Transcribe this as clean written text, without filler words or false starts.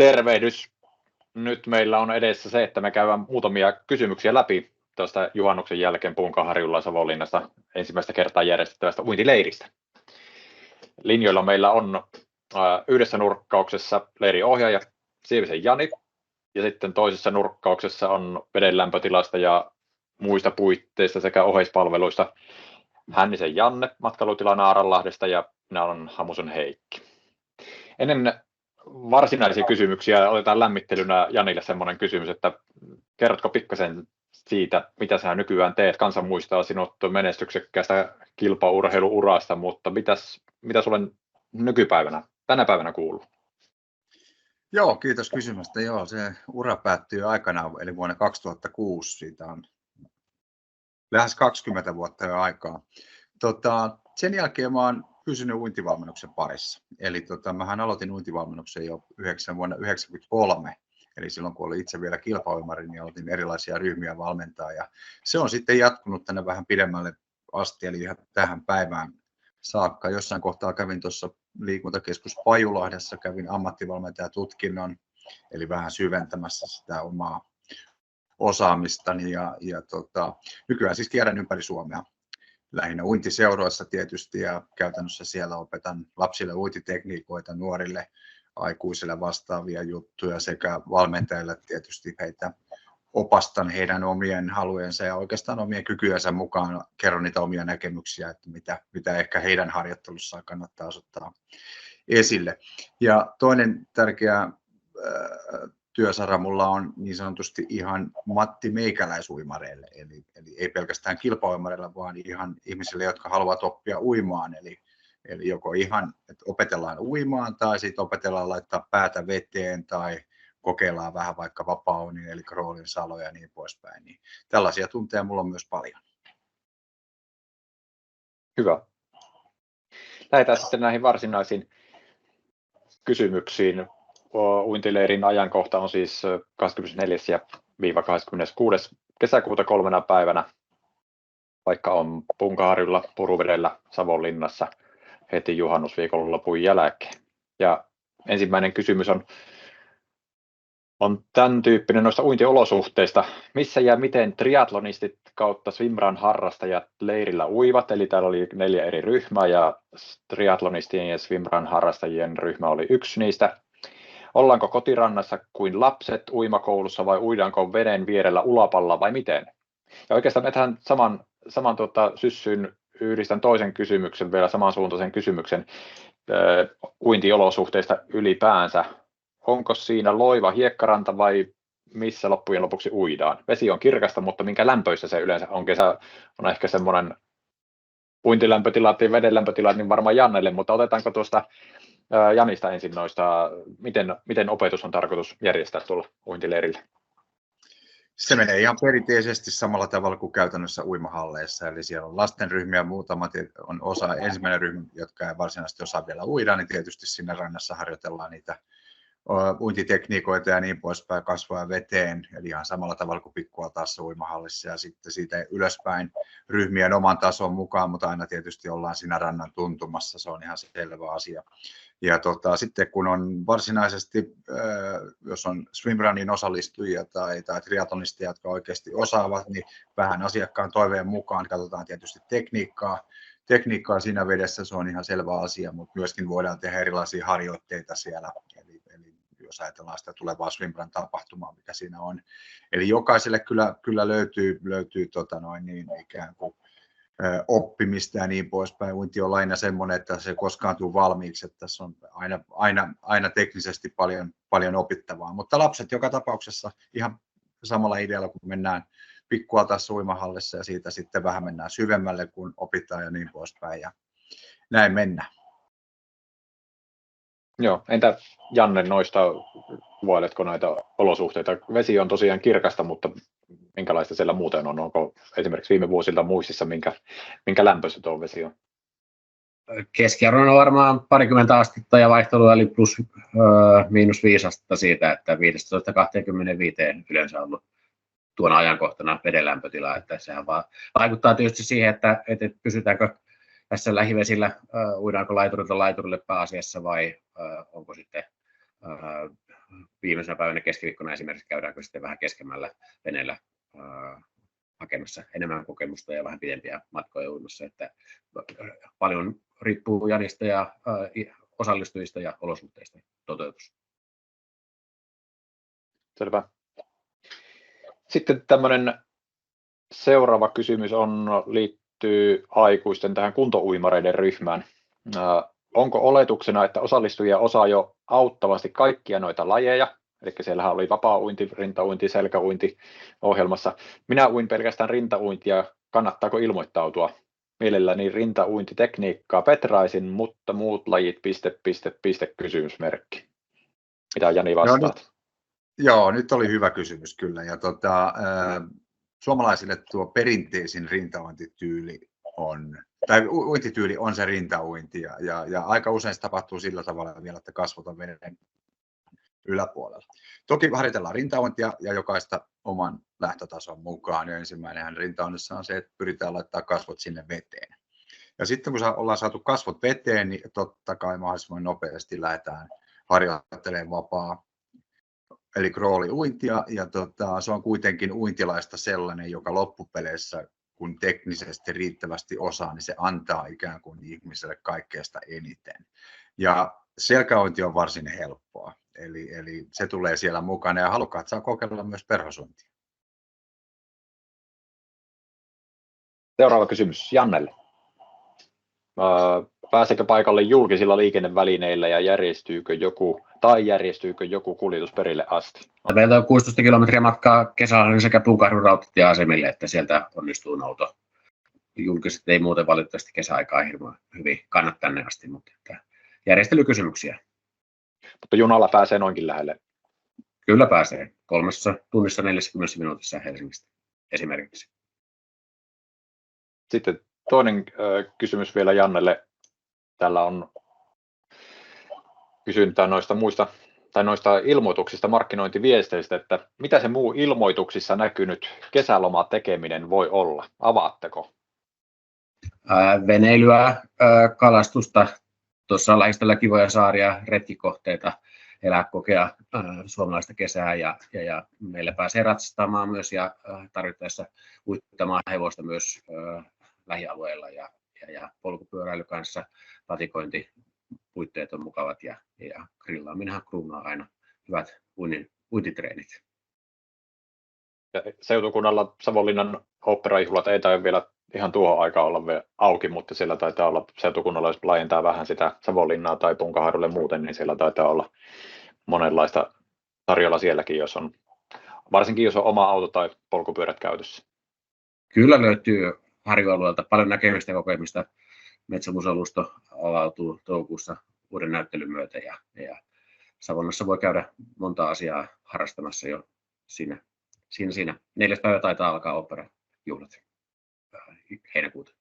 Tervehdys. Nyt meillä on edessä se, että me käydään muutamia kysymyksiä läpi tuosta juhannuksen jälkeen Punkaharjulla Savonlinnassa ensimmäistä kertaa järjestettävästä uintileiristä. Linjoilla meillä on yhdessä nurkkauksessa leiriohjaaja Siivisen Jani ja sitten toisessa nurkkauksessa on vedenlämpötilasta ja muista puitteista sekä oheispalveluista Hännisen Janne matkailutila Naaranlahdesta ja minä olen Hamusen Heikki. Ennen varsinaisia kysymyksiä otetaan lämmittelynä Janille semmoinen kysymys, että kerrotko pikkasen siitä, mitä sä nykyään teet? Kansa muistaa sinut menestyksekkäästä kilpaurheiluurasta, mutta mitä sulle nykypäivänä, tänä päivänä kuuluu? Joo, kiitos kysymästä. Joo, se ura päättyi aikanaan, eli vuonna 2006. Siitä on lähes 20 vuotta jo aikaa. Sen jälkeen mä oon pysynyt uintivalmennuksen parissa. Eli mähän aloitin uintivalmennuksen jo vuonna 1993. Eli silloin kun olin itse vielä kilpauimari, niin aloitin erilaisia ryhmiä valmentaa. Ja se on sitten jatkunut tänne vähän pidemmälle asti, eli ihan tähän päivään saakka. Jossain kohtaa kävin tuossa liikuntakeskus Pajulahdessa, kävin ammattivalmentajatutkinnon, eli vähän syventämässä sitä omaa osaamistani. Nykyään siis kierrän ympäri Suomea. Lähinnä uintiseuroissa tietysti ja käytännössä siellä opetan lapsille uintitekniikoita, nuorille aikuisille vastaavia juttuja sekä valmentajille tietysti heitä opastan heidän omien halujensa ja oikeastaan omien kykyjensä mukaan kerron niitä omia näkemyksiä, että mitä ehkä heidän harjoittelussaan kannattaa ottaa esille. Ja toinen tärkeä työsarja mulla on niin sanotusti ihan Matti Meikäläisuimareille, eli ei pelkästään kilpauimareille, vaan ihan ihmisille, jotka haluavat oppia uimaan. Eli joko ihan, että opetellaan uimaan tai sitten opetellaan laittaa päätä veteen tai kokeillaan vähän vaikka vapaa-uinnin eli crawlin saloja ja niin poispäin. Niin tällaisia tunteja mulla on myös paljon. Hyvä. Lähdetään sitten näihin varsinaisiin kysymyksiin. Uintileirin ajankohta on siis 24-26. kesäkuuta 3 päivänä. Paikka on Punkaharjulla, Puruvedellä, Savonlinnassa heti juhannusviikonlopun jälkeen. Ja ensimmäinen kysymys on tämän tyyppinen noista uintiolosuhteista. Missä ja miten triatlonistit kautta swimrun harrastajat leirillä uivat? Eli täällä oli 4 eri ryhmää ja triatlonistien ja swimrun harrastajien ryhmä oli yksi niistä. Ollaanko kotirannassa kuin lapset uimakoulussa vai uidaanko veden vierellä ulapalla vai miten? Ja oikeastaan tähän saman syssyyn yhdistän toisen kysymyksen, vielä samansuuntaisen kysymyksen uintiolosuhteista ylipäänsä. Onko siinä loiva hiekkaranta vai missä loppujen lopuksi uidaan? Vesi on kirkasta, mutta minkä lämpöissä se yleensä on? Kesä on ehkä semmoinen uintilämpötilat ja vedenlämpötilat, niin varmaan Jannelle, mutta otetaanko tuosta Janista ensin noista, miten opetus on tarkoitus järjestää tuolla uintileirillä? Se menee ihan perinteisesti samalla tavalla kuin käytännössä uimahalleissa, eli siellä on lastenryhmiä muutamat, on ensimmäinen ryhmä, jotka ei varsinaisesti osaa vielä uida, niin tietysti sinne rannassa harjoitellaan niitä uintitekniikoita ja niin poispäin kasvaa veteen, eli ihan samalla tavalla kuin pikkualtaassa uimahallissa ja sitten siitä ylöspäin ryhmien oman tason mukaan, mutta aina tietysti ollaan siinä rannan tuntumassa, se on ihan selvä asia. Ja sitten kun on varsinaisesti, jos on swimrunin osallistujia tai triatlonisteja, jotka oikeasti osaavat, niin vähän asiakkaan toiveen mukaan katsotaan tietysti tekniikkaa siinä vedessä, se on ihan selvä asia, mutta myöskin voidaan tehdä erilaisia harjoitteita siellä, eli jos ajatellaan sitä tulevaa swimrun tapahtumaa, mikä siinä on. Eli jokaiselle kyllä löytyy ikään kuin oppimista ja niin poispäin. Uinti on aina semmoinen, että se koskaan tule valmiiksi, että tässä on aina teknisesti paljon opittavaa. Mutta lapset joka tapauksessa ihan samalla idealla, kun mennään pikkualtaassa uimahallissa ja siitä sitten vähän mennään syvemmälle, kun opitaan ja niin poispäin. Ja näin mennään. Joo, entä Janne noista, kuvailetko näitä olosuhteita? Vesi on tosiaan kirkasta, mutta minkälaista siellä muuten on? Onko esimerkiksi viime vuosilta muistissa, minkä lämpöistä tuo vesi on? Keskiarvon on varmaan 20 astetta ja vaihtelu eli plus miinus 5 astetta siitä, että 15-25 yleensä on ollut tuona ajankohtana veden lämpötila. Että sehän vaan vaikuttaa tietysti siihen, että pysytäänkö tässä lähivesillä, uidaanko laiturilta laiturille pääasiassa vai onko sitten viimeisenä päivänä keskiviikkona esimerkiksi käydäänkö sitten vähän keskemmällä veneellä hakemassa enemmän kokemusta ja vähän pidempiä matkoja uimassa, että paljon riippuu Janista ja osallistujista ja olosuhteista toteutus. Selvä. Sitten tämmöinen seuraava kysymys liittyy aikuisten tähän kuntouimareiden ryhmään. Onko oletuksena, että osallistujia osaa jo auttavasti kaikkia noita lajeja? Eli siellähän oli vapaa-uinti, rintauinti, selkäuinti ohjelmassa. Minä uin pelkästään rintauintia. Kannattaako ilmoittautua? Mielelläni rintauintitekniikkaa petraisin, mutta muut lajit, ... kysymysmerkki. Mitä Jani vastaat? Joo, nyt oli hyvä kysymys kyllä. Ja suomalaisille tuo perinteisin rintauintityyli uintityyli on se rintauinti. Ja aika usein se tapahtuu sillä tavalla vielä, että kasvot on veden yläpuolella. Toki harjoitellaan rintauintia ja jokaista oman lähtötason mukaan. Ja ensimmäinen rintauinnissa on se, että pyritään laittaa kasvot sinne veteen. Ja sitten kun ollaan saatu kasvot veteen, niin totta kai mahdollisimman nopeasti lähdetään harjoittelemaan vapaa, eli crawl-uintia. Ja se on kuitenkin uintilaista sellainen, joka loppupeleissä, kun teknisesti riittävästi osaa, niin se antaa ikään kuin ihmiselle kaikkeesta eniten. Ja selkäuinti on varsin helppoa. Eli se tulee siellä mukana ja halukkaat saa kokeilla myös perhosuintia. Seuraava kysymys Jannelle. Pääseekö paikalle julkisilla liikennevälineillä ja järjestyykö joku kuljetus perille asti? Meiltä on 16 kilometriä matkaa kesällä sekä Punkaharjun rautatieasemille, että sieltä onnistuu nouto. Julkiset ei muuten valitettavasti kesäaikaa hirveän hyvin kannata tänne asti, mutta järjestelykysymyksiä. Mutta junalla pääsee noinkin lähelle. Kyllä pääsee. 3 tunnissa 40 minuutissa Helsingistä esimerkiksi. Sitten toinen kysymys vielä Jannelle. Täällä on kysyntää noista ilmoituksista, markkinointiviesteistä, että mitä se muu ilmoituksissa näkynyt kesäloma tekeminen voi olla? Avaatteko? Veneilyä, kalastusta, tuossa on lähistöllä kivoja saaria, retkikohteita, elää kokea suomalaista kesää ja meillä pääsee ratsastamaan myös ja tarvittaessa uittamaan hevosta myös lähialueilla ja polkupyöräily kanssa, patikointipuitteet on mukavat ja grillaaminenhan kruunaa aina hyvät uintitreenit. Ja seutukunnalla Savonlinnan oopperajuhlat ei taida vielä ihan tuohon aikaan olla vielä auki, mutta siellä taitaa olla seutukunnalla, jos laajentaa vähän sitä Savonlinnaa tai Punkaharjulle muuten, niin siellä taitaa olla monenlaista tarjolla sielläkin, varsinkin jos on oma auto tai polkupyörät käytössä. Kyllä löytyy harjualueelta paljon näkemistä ja kokemista. Metsämuseolusto avautuu toukokuussa uuden näyttelyn myötä ja Savonnassa voi käydä monta asiaa harrastamassa jo siinä. 4. päivä taitaa alkaa oopperajuhlat heinäkuuta.